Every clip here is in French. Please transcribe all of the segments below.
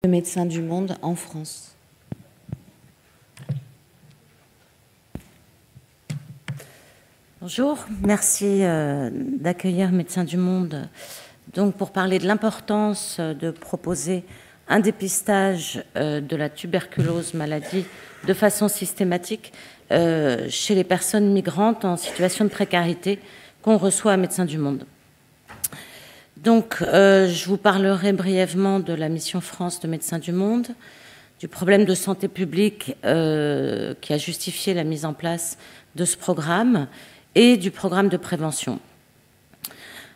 de Médecins du Monde en France. Bonjour, merci d'accueillir Médecins du Monde donc pour parler de l'importance de proposer un dépistage de la tuberculose maladie de façon systématique chez les personnes migrantes en situation de précarité qu'on reçoit à Médecins du Monde. Donc, je vous parlerai brièvement de la mission France de Médecins du Monde, du problème de santé publique qui a justifié la mise en place de ce programme et du programme de prévention.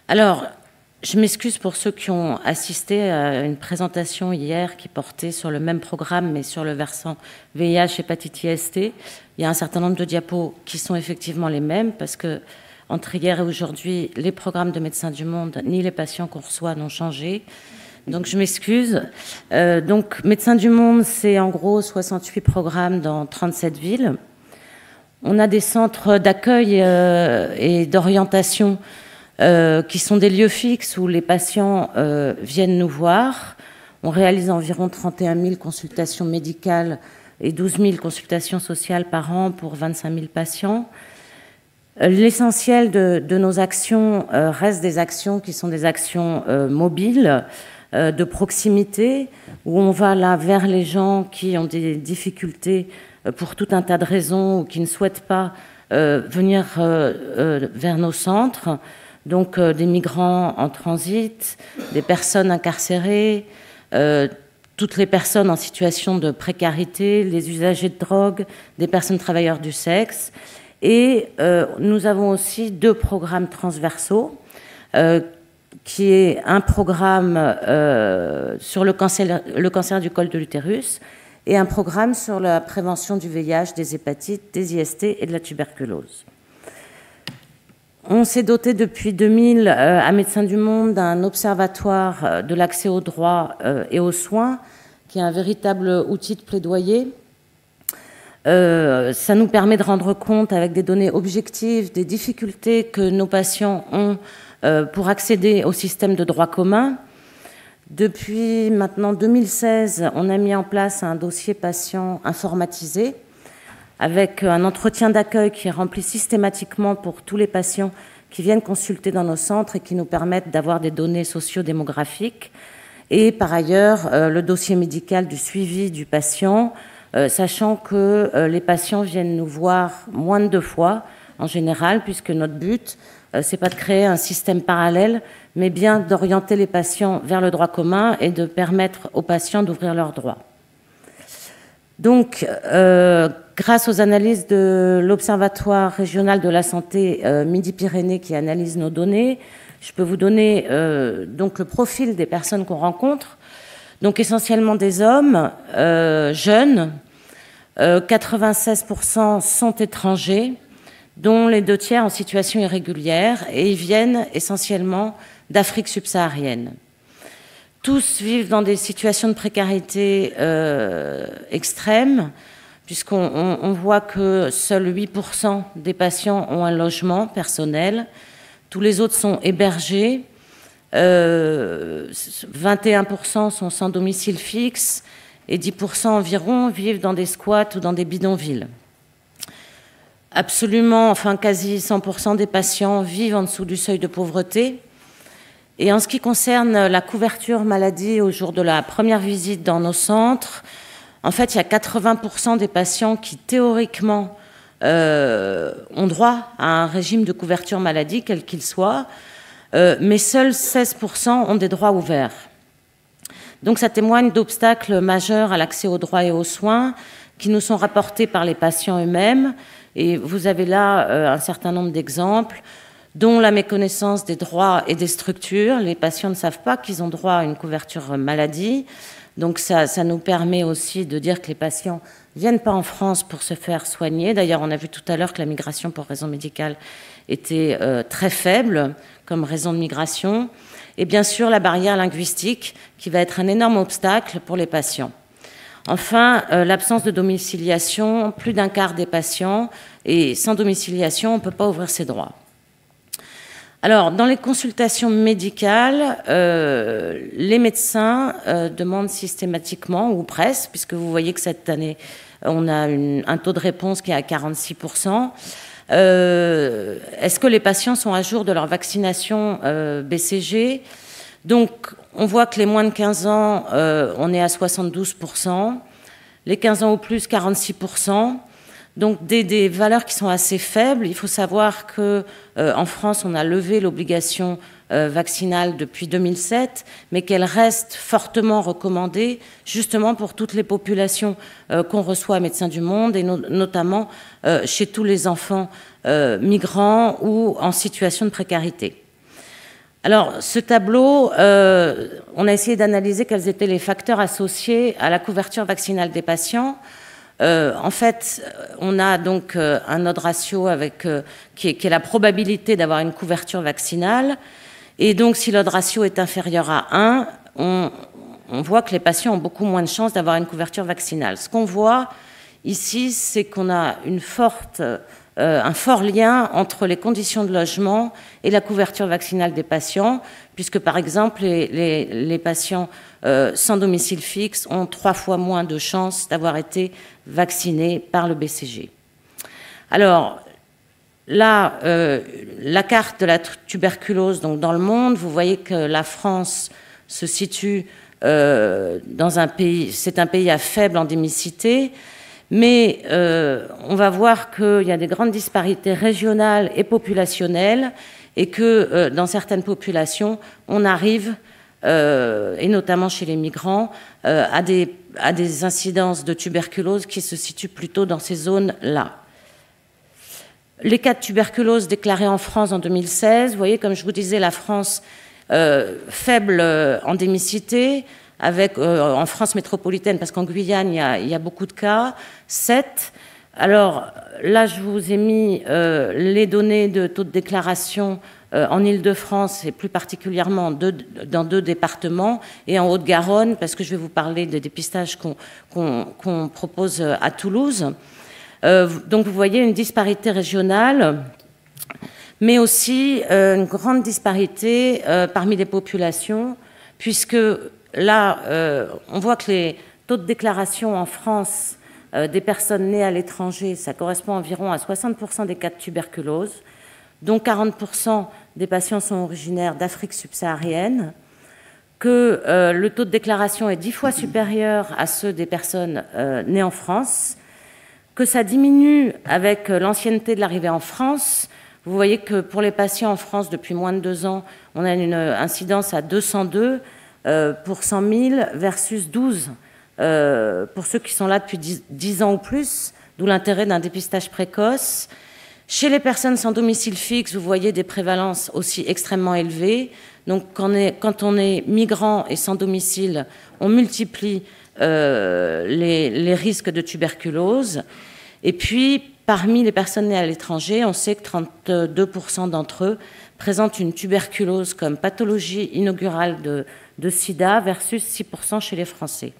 Alors, je m'excuse pour ceux qui ont assisté à une présentation hier qui portait sur le même programme, mais sur le versant VIH, hépatite ST. Il y a un certain nombre de diapos qui sont effectivement les mêmes, parce que entre hier et aujourd'hui, les programmes de Médecins du Monde, ni les patients qu'on reçoit n'ont changé. Donc, je m'excuse. Donc, Médecins du Monde, c'est en gros 68 programmes dans 37 villes. On a des centres d'accueil et d'orientation qui sont des lieux fixes où les patients viennent nous voir. On réalise environ 31 000 consultations médicales et 12 000 consultations sociales par an pour 25 000 patients. L'essentiel de nos actions reste des actions qui sont des actions mobiles, de proximité, où on va là vers les gens qui ont des difficultés pour tout un tas de raisons ou qui ne souhaitent pas venir vers nos centres. Donc des migrants en transit, des personnes incarcérées, toutes les personnes en situation de précarité, les usagers de drogue, des personnes travailleurs du sexe. Et nous avons aussi deux programmes transversaux, qui est un programme sur le cancer du col de l'utérus et un programme sur la prévention du VIH, des hépatites, des IST et de la tuberculose. On s'est doté depuis 2000 à Médecins du Monde d'un observatoire de l'accès aux droits et aux soins, qui est un véritable outil de plaidoyer. Ça nous permet de rendre compte avec des données objectives des difficultés que nos patients ont pour accéder au système de droit commun. Depuis maintenant 2016, on a mis en place un dossier patient informatisé avec un entretien d'accueil qui est rempli systématiquement pour tous les patients qui viennent consulter dans nos centres et qui nous permettent d'avoir des données socio-démographiques. Et par ailleurs, le dossier médical du suivi du patient, sachant que les patients viennent nous voir moins de 2 fois en général, puisque notre but, c'est pas de créer un système parallèle, mais bien d'orienter les patients vers le droit commun et de permettre aux patients d'ouvrir leurs droits. Donc, grâce aux analyses de l'Observatoire régional de la santé Midi-Pyrénées qui analyse nos données, je peux vous donner donc le profil des personnes qu'on rencontre. Donc essentiellement des hommes jeunes, 96% sont étrangers, dont les 2 tiers en situation irrégulière, et ils viennent essentiellement d'Afrique subsaharienne. Tous vivent dans des situations de précarité extrêmes, puisqu'on voit que seuls 8% des patients ont un logement personnel, tous les autres sont hébergés, 21% sont sans domicile fixe et 10% environ vivent dans des squats ou dans des bidonvilles. Absolument, enfin quasi 100% des patients vivent en dessous du seuil de pauvreté. Et en ce qui concerne la couverture maladie au jour de la première visite dans nos centres, en fait, il y a 80% des patients qui théoriquement ont droit à un régime de couverture maladie, quel qu'il soit, mais seuls 16% ont des droits ouverts. Donc ça témoigne d'obstacles majeurs à l'accès aux droits et aux soins qui nous sont rapportés par les patients eux-mêmes. Et vous avez là un certain nombre d'exemples, dont la méconnaissance des droits et des structures. Les patients ne savent pas qu'ils ont droit à une couverture maladie. Donc ça nous permet aussi de dire que les patients ne viennent pas en France pour se faire soigner. D'ailleurs, on a vu tout à l'heure que la migration pour raison médicale était très faible comme raison de migration. Et bien sûr, la barrière linguistique qui va être un énorme obstacle pour les patients. Enfin, l'absence de domiciliation, plus d'un quart des patients, et sans domiciliation, on ne peut pas ouvrir ses droits. Alors, dans les consultations médicales, les médecins demandent systématiquement, ou presque, puisque vous voyez que cette année, on a un taux de réponse qui est à 46%. Est-ce que les patients sont à jour de leur vaccination BCG? Donc, on voit que les moins de 15 ans, on est à 72%. Les 15 ans ou plus, 46%. Donc des valeurs qui sont assez faibles. Il faut savoir qu'en France, on a levé l'obligation vaccinale depuis 2007, mais qu'elle reste fortement recommandée justement pour toutes les populations qu'on reçoit à Médecins du Monde, et notamment chez tous les enfants migrants ou en situation de précarité. Alors, ce tableau, on a essayé d'analyser quels étaient les facteurs associés à la couverture vaccinale des patients. En fait, on a donc un odds ratio qui est la probabilité d'avoir une couverture vaccinale. Et donc, si l'odds ratio est inférieur à 1, on voit que les patients ont beaucoup moins de chances d'avoir une couverture vaccinale. Ce qu'on voit ici, c'est qu'on a un fort lien entre les conditions de logement et la couverture vaccinale des patients, puisque par exemple les patients sans domicile fixe ont 3 fois moins de chances d'avoir été vaccinés par le BCG. Alors là, la carte de la tuberculose donc dans le monde, vous voyez que la France se situe dans un pays, c'est un pays à faible endémicité, mais on va voir qu'il y a des grandes disparités régionales et populationnelles, et que dans certaines populations, on arrive, et notamment chez les migrants, à des incidences de tuberculose qui se situent plutôt dans ces zones-là. Les cas de tuberculose déclarés en France en 2016, vous voyez, comme je vous disais, la France, faible endémicité, avec en France métropolitaine, parce qu'en Guyane, il y a beaucoup de cas, 7. Alors là, je vous ai mis les données de taux de déclaration en Île-de-France, et plus particulièrement dans 2 départements, et en Haute-Garonne, parce que je vais vous parler des dépistages qu'on propose à Toulouse. Donc vous voyez une disparité régionale, mais aussi une grande disparité parmi les populations, puisque là, on voit que les taux de déclaration en France des personnes nées à l'étranger, ça correspond environ à 60% des cas de tuberculose, dont 40% des patients sont originaires d'Afrique subsaharienne, que le taux de déclaration est 10 fois supérieur à ceux des personnes nées en France, que ça diminue avec l'ancienneté de l'arrivée en France. Vous voyez que pour les patients en France depuis moins de 2 ans, on a une incidence à 202 pour 100 000 versus 12 pour ceux qui sont là depuis 10 ans ou plus, d'où l'intérêt d'un dépistage précoce. Chez les personnes sans domicile fixe, vous voyez des prévalences aussi extrêmement élevées. Donc quand on est migrant et sans domicile, on multiplie les risques de tuberculose. Et puis, parmi les personnes nées à l'étranger, on sait que 32% d'entre eux présentent une tuberculose comme pathologie inaugurale de sida versus 6% chez les Français.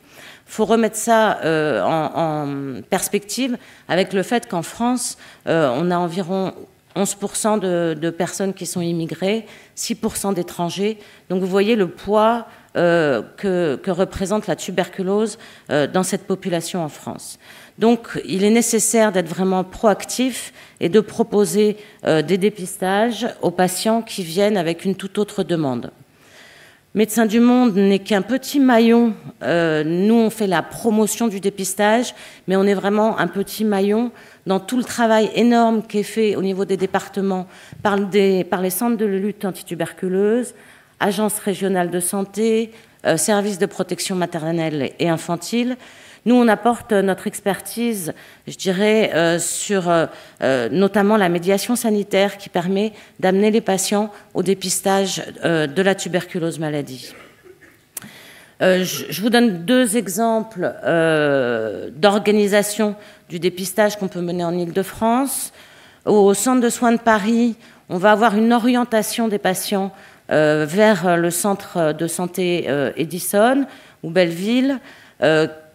Il faut remettre ça en perspective avec le fait qu'en France, on a environ 11% de personnes qui sont immigrées, 6% d'étrangers. Donc vous voyez le poids que représente la tuberculose dans cette population en France. Donc il est nécessaire d'être vraiment proactif et de proposer des dépistages aux patients qui viennent avec une toute autre demande. Médecins du Monde n'est qu'un petit maillon. Nous, on fait la promotion du dépistage, mais on est vraiment un petit maillon dans tout le travail énorme qui est fait au niveau des départements par les centres de lutte antituberculeuse, agences régionales de santé, services de protection maternelle et infantile. Nous, on apporte notre expertise, je dirais, sur notamment la médiation sanitaire qui permet d'amener les patients au dépistage de la tuberculose maladie. Je vous donne 2 exemples d'organisation du dépistage qu'on peut mener en Île-de-France. Au centre de soins de Paris, on va avoir une orientation des patients vers le centre de santé Edison ou Belleville,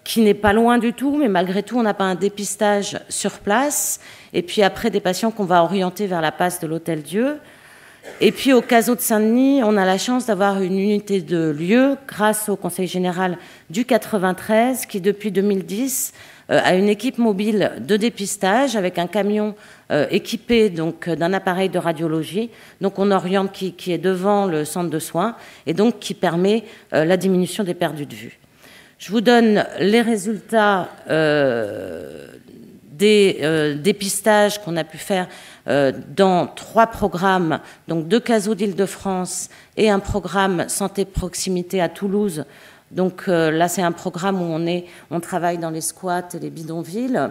qui n'est pas loin du tout, mais malgré tout, on n'a pas un dépistage sur place. Et puis après, des patients qu'on va orienter vers la passe de l'Hôtel Dieu. Et puis au CASO de Saint-Denis, on a la chance d'avoir une unité de lieu grâce au Conseil général du 93 qui, depuis 2010, a une équipe mobile de dépistage avec un camion équipé donc d'un appareil de radiologie. Donc on oriente qui est devant le centre de soins et donc qui permet la diminution des perdus de vue. Je vous donne les résultats des dépistages qu'on a pu faire dans 3 programmes, donc 2 CASO d'Île-de-France et un programme santé proximité à Toulouse. Donc là, c'est un programme où on travaille dans les squats et les bidonvilles.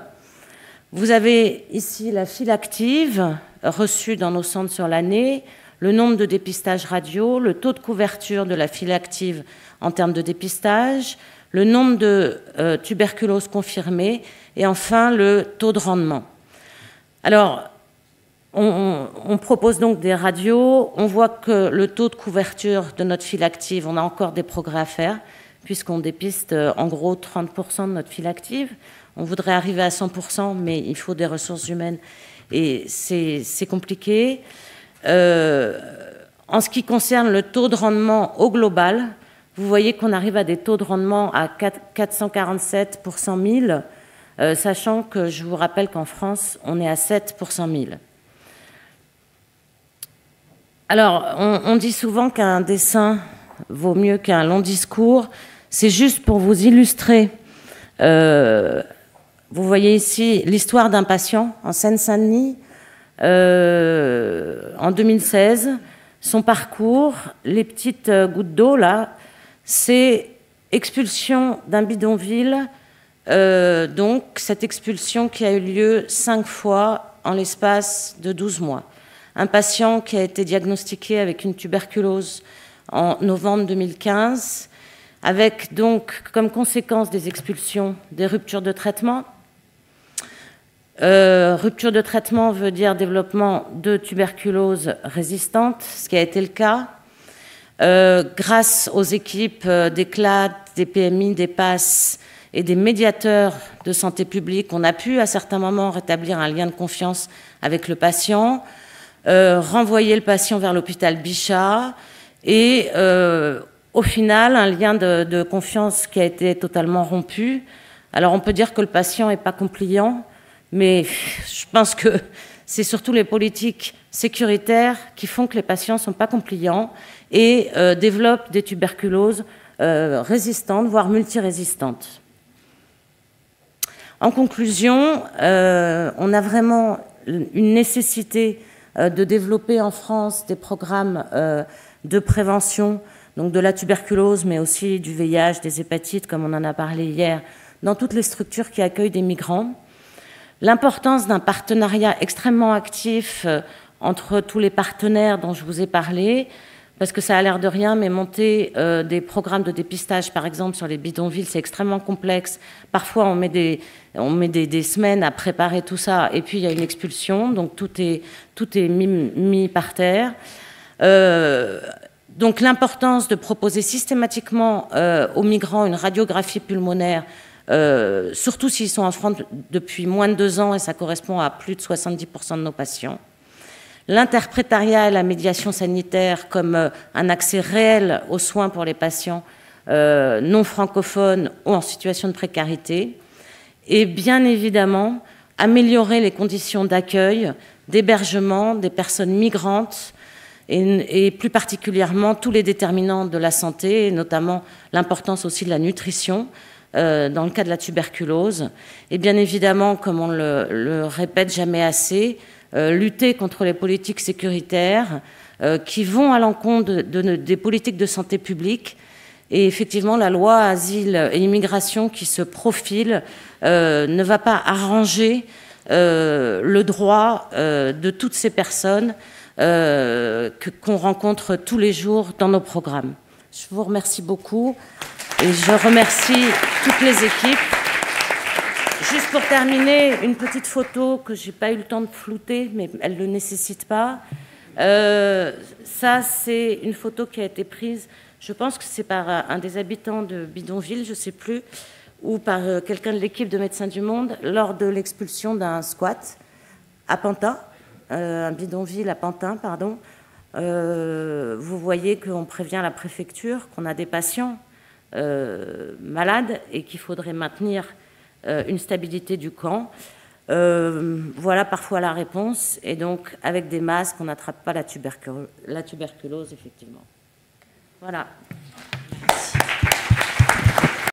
Vous avez ici la file active reçue dans nos centres sur l'année, le nombre de dépistages radio, le taux de couverture de la file active en termes de dépistage, le nombre de tuberculoses confirmées et enfin le taux de rendement. Alors, on propose donc des radios. On voit que le taux de couverture de notre file active, on a encore des progrès à faire, puisqu'on dépiste en gros 30% de notre file active. On voudrait arriver à 100%, mais il faut des ressources humaines et c'est compliqué. En ce qui concerne le taux de rendement au global, vous voyez qu'on arrive à des taux de rendement à 447 pour 100 000, sachant que je vous rappelle qu'en France, on est à 7 pour 100 000. Alors, on dit souvent qu'un dessin vaut mieux qu'un long discours. C'est juste pour vous illustrer. Vous voyez ici l'histoire d'un patient en Seine-Saint-Denis en 2016. Son parcours, les petites gouttes d'eau là, c'est expulsion d'un bidonville. Donc, cette expulsion qui a eu lieu 5 fois en l'espace de 12 mois. Un patient qui a été diagnostiqué avec une tuberculose en novembre 2015, avec donc comme conséquence des expulsions des ruptures de traitement. Rupture de traitement veut dire développement de tuberculose résistante, ce qui a été le cas. Grâce aux équipes des CLAD, des PMI, des PASS et des médiateurs de santé publique, on a pu à certains moments rétablir un lien de confiance avec le patient, renvoyer le patient vers l'hôpital Bichat et au final un lien de confiance qui a été totalement rompu. Alors on peut dire que le patient n'est pas compliant, mais je pense que c'est surtout les politiques sécuritaires qui font que les patients ne sont pas compliants et développent des tuberculoses résistantes, voire multirésistantes. En conclusion, on a vraiment une nécessité de développer en France des programmes de prévention, donc de la tuberculose, mais aussi du VIH, des hépatites, comme on en a parlé hier, dans toutes les structures qui accueillent des migrants. L'importance d'un partenariat extrêmement actif entre tous les partenaires dont je vous ai parlé, parce que ça a l'air de rien, mais monter des programmes de dépistage, par exemple, sur les bidonvilles, c'est extrêmement complexe. Parfois, on met des semaines à préparer tout ça, et puis il y a une expulsion, donc tout est mis par terre. Donc l'importance de proposer systématiquement aux migrants une radiographie pulmonaire, surtout s'ils sont en France depuis moins de 2 ans, et ça correspond à plus de 70% de nos patients. L'interprétariat et la médiation sanitaire comme un accès réel aux soins pour les patients non francophones ou en situation de précarité. Et bien évidemment, améliorer les conditions d'accueil, d'hébergement des personnes migrantes et plus particulièrement tous les déterminants de la santé, et notamment l'importance aussi de la nutrition dans le cas de la tuberculose. Et bien évidemment, comme on le répète jamais assez, lutter contre les politiques sécuritaires qui vont à l'encontre des politiques de santé publique. Et effectivement, la loi Asile et Immigration qui se profile ne va pas arranger le droit de toutes ces personnes qu'on rencontre tous les jours dans nos programmes. Je vous remercie beaucoup et je remercie toutes les équipes. Juste pour terminer, une petite photo que je n'ai pas eu le temps de flouter, mais elle ne le nécessite pas. Ça, c'est une photo qui a été prise, je pense que c'est par un des habitants de Bidonville, je ne sais plus, ou par quelqu'un de l'équipe de Médecins du Monde, lors de l'expulsion d'un squat à Pantin, un bidonville à Pantin, pardon. vous voyez qu'on prévient la préfecture qu'on a des patients malades et qu'il faudrait maintenir une stabilité du camp. Voilà parfois la réponse. Et donc, avec des masques, on n'attrape pas la tuberculose, effectivement. Voilà.